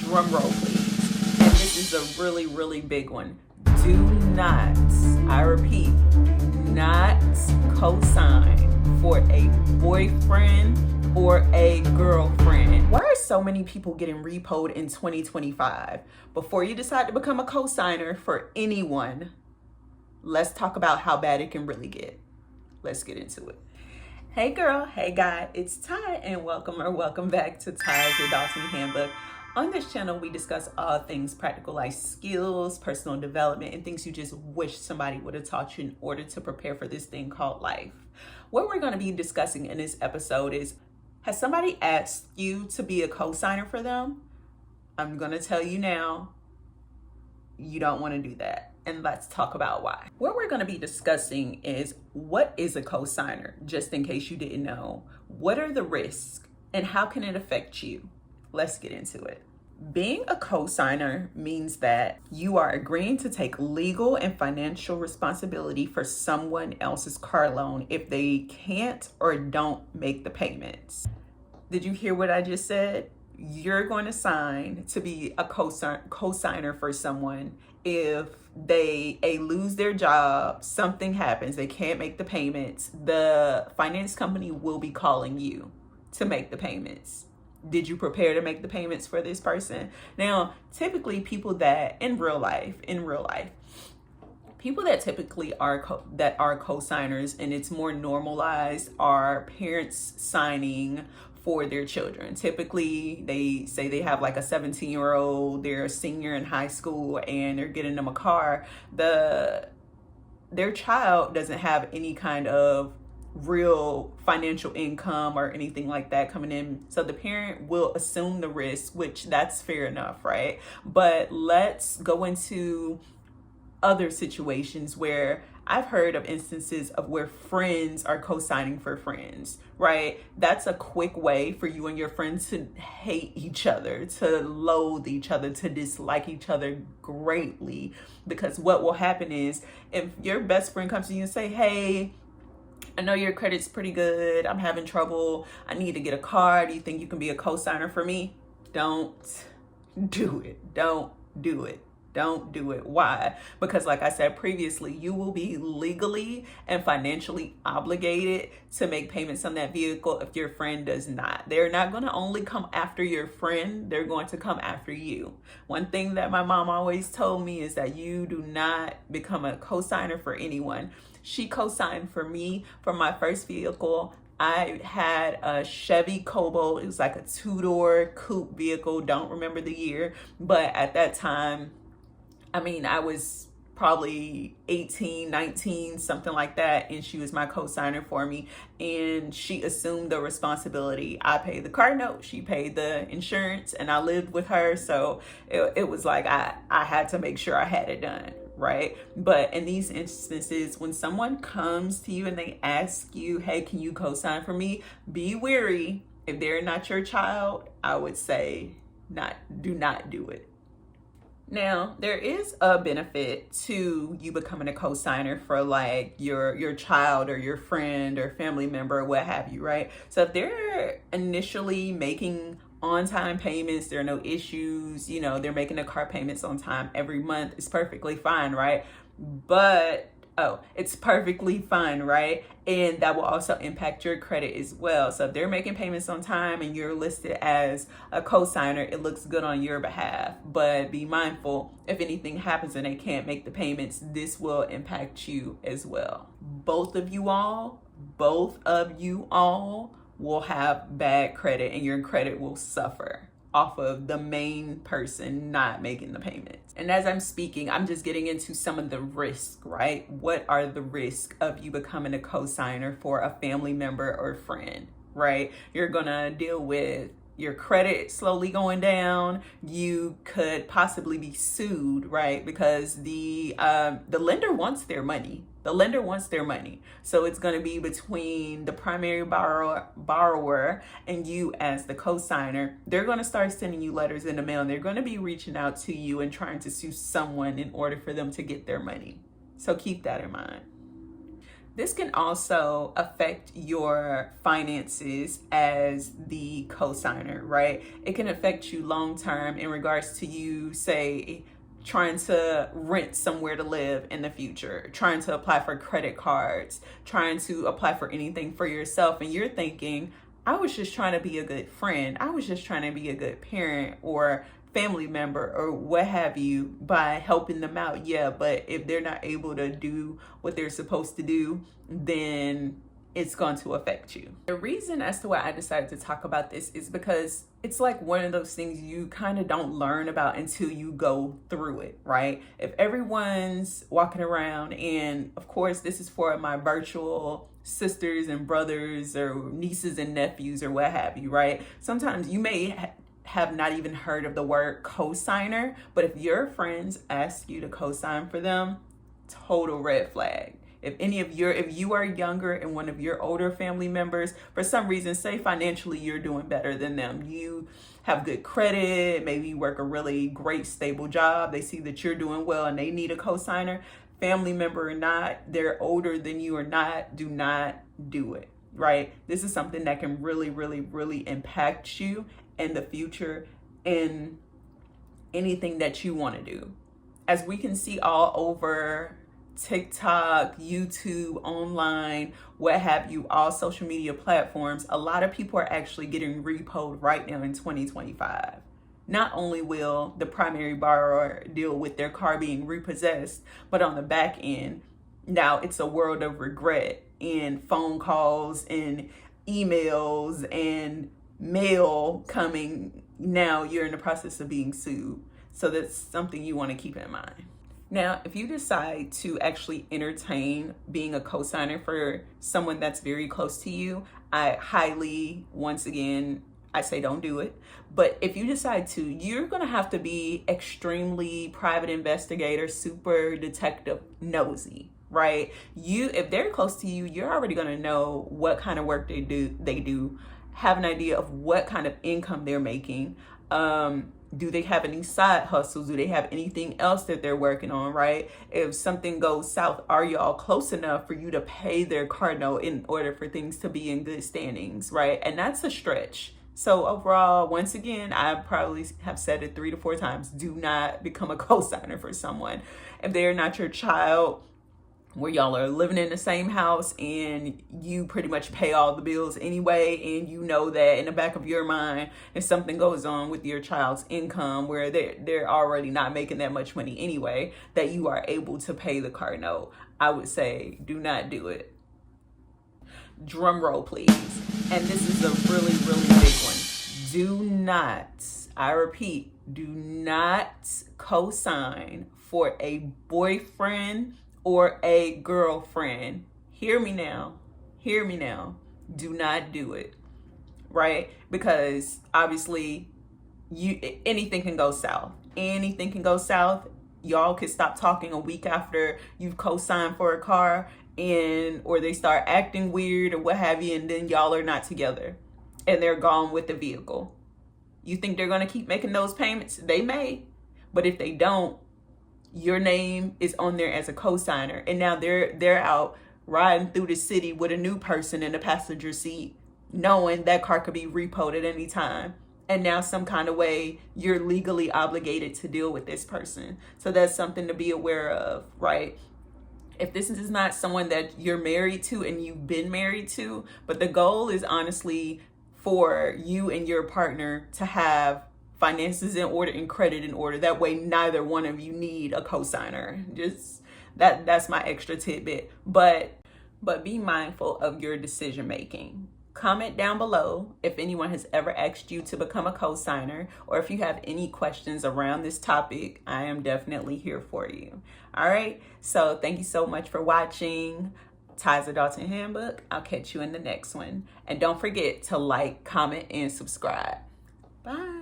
drum roll please, and this is a really, really big one. Do not, I repeat, not co-sign for a boyfriend or a girlfriend. Why are so many people getting repoed in 2025? Before you decide to become a co-signer for anyone, let's talk about how bad it can really get. Let's get into it. Hey girl, hey guy, it's Ty, and welcome back to Ty's Adulting Handbook. On this channel, we discuss all things practical life skills, personal development, and things you just wish somebody would have taught you in order to prepare for this thing called life. What we're going to be discussing in this episode is, has somebody asked you to be a cosigner for them? I'm going to tell you now, you don't want to do that. And let's talk about why. What we're going to be discussing is, what is a cosigner? Just in case you didn't know. What are the risks and how can it affect you? Let's get into it. Being a cosigner means that you are agreeing to take legal and financial responsibility for someone else's car loan if they can't or don't make the payments. Did you hear what I just said? You're going to sign to be a cosigner for someone if they lose their job, something happens, they can't make the payments, the finance company will be calling you to make the payments. Did you prepare to make the payments for this person? Now, typically people that in real life, people that typically are cosigners, and it's more normalized, are parents signing for their children. Typically, they say they have like a 17-year-old, they're a senior in high school, and they're getting them a car. Their child doesn't have any kind of real financial income or anything like that coming in. So the parent will assume the risk, which that's fair enough, right? But let's go into other situations where I've heard of instances of where friends are co-signing for friends, right? That's a quick way for you and your friends to hate each other, to loathe each other, to dislike each other greatly. Because what will happen is, if your best friend comes to you and say, hey, I know your credit's pretty good, I'm having trouble, I need to get a car, do you think you can be a co-signer for me? Don't do it. Don't do it. Don't do it. Why? Because like I said previously, you will be legally and financially obligated to make payments on that vehicle if your friend does not. They're not going to only come after your friend, they're going to come after you. One thing that my mom always told me is that you do not become a cosigner for anyone. She co-signed for me for my first vehicle. I had a Chevy Cobalt. It was like a 2-door coupe vehicle. Don't remember the year, but at that time, I was probably 18, 19, something like that. And she was my co-signer for me. And she assumed the responsibility. I paid the car note, she paid the insurance, and I lived with her. So it was like I had to make sure I had it done, right? But in these instances, when someone comes to you and they ask you, hey, can you co-sign for me? Be wary. If they're not your child, I would say do not do it. Now, there is a benefit to you becoming a cosigner for like your child or your friend or family member or what have you, right? So if they're initially making on-time payments, there are no issues, they're making the car payments on time every month, it's perfectly fine, right? But it's perfectly fine, right? And that will also impact your credit as well. So if they're making payments on time and you're listed as a cosigner, it looks good on your behalf. But be mindful, if anything happens and they can't make the payments, this will impact you as well. Both of you all will have bad credit, and your credit will suffer off of the main person not making the payments. And as I'm speaking, I'm just getting into some of the risk, right? What are the risks of you becoming a cosigner for a family member or friend, right? You're gonna deal with your credit slowly going down. You could possibly be sued, right? Because the lender wants their money. The lender wants their money. So it's going to be between the primary borrower and you as the cosigner. They're going to start sending you letters in the mail, and they're going to be reaching out to you and trying to sue someone in order for them to get their money. So keep that in mind. This can also affect your finances as the cosigner, right? It can affect you long term in regards to you, say, trying to rent somewhere to live in the future, trying to apply for credit cards, trying to apply for anything for yourself. And you're thinking, I was just trying to be a good friend. I was just trying to be a good parent or family member or what have you by helping them out. Yeah, but if they're not able to do what they're supposed to do, then it's going to affect you. The reason as to why I decided to talk about this is because it's like one of those things you kind of don't learn about until you go through it, right? If everyone's walking around, and of course this is for my virtual sisters and brothers or nieces and nephews or what have you, right? Sometimes you may have not even heard of the word cosigner, but if your friends ask you to cosign for them, total red flag. If you are younger and one of your older family members, for some reason, say financially you're doing better than them, you have good credit, maybe you work a really great stable job, they see that you're doing well and they need a cosigner, family member or not, they're older than you or not, do not do it, right? This is something that can really, really, really impact you in the future in anything that you want to do. As we can see all over TikTok, YouTube, online, what have you, all social media platforms, a lot of people are actually getting repoed right now in 2025. Not only will the primary borrower deal with their car being repossessed, but on the back end, now it's a world of regret and phone calls and emails and mail coming. Now you're in the process of being sued. So that's something you want to keep in mind. Now, if you decide to actually entertain being a cosigner for someone that's very close to you, I highly, once again, I say don't do it. But if you decide to, you're going to have to be extremely private investigator, super detective nosy, right? If they're close to you, you're already going to know what kind of work they do, have an idea of what kind of income they're making. Do they have any side hustles? Do they have anything else that they're working on, right? If something goes south, are y'all close enough for you to pay their car note in order for things to be in good standings, right? And that's a stretch. So overall, once again, I probably have said it 3 to 4 times, do not become a cosigner for someone. If they're not your child, where y'all are living in the same house and you pretty much pay all the bills anyway, and you know that in the back of your mind, if something goes on with your child's income where they're already not making that much money anyway, that you are able to pay the car note, I would say do not do it. Drum roll, please. And this is a really, really big one. Do not, I repeat, do not cosign for a boyfriend or a girlfriend. Hear me now. Do not do it, right? Because obviously anything can go south. Y'all could stop talking a week after you've co-signed for a car, or they start acting weird or what have you, and then y'all are not together and they're gone with the vehicle. You think they're gonna keep making those payments? They may, but if they don't, your name is on there as a cosigner, and now they're out riding through the city with a new person in the passenger seat, knowing that car could be repoed at any time. And now some kind of way you're legally obligated to deal with this person. So that's something to be aware of, right? If this is not someone that you're married to and you've been married to, but the goal is honestly for you and your partner to have finances in order and credit in order. That way neither one of you need a cosigner. Just that's my extra tidbit. But be mindful of your decision making. Comment down below if anyone has ever asked you to become a cosigner, or if you have any questions around this topic. I am definitely here for you. All right, so thank you so much for watching Ty's Adulting Handbook. I'll catch you in the next one, and don't forget to like, comment, and subscribe. Bye.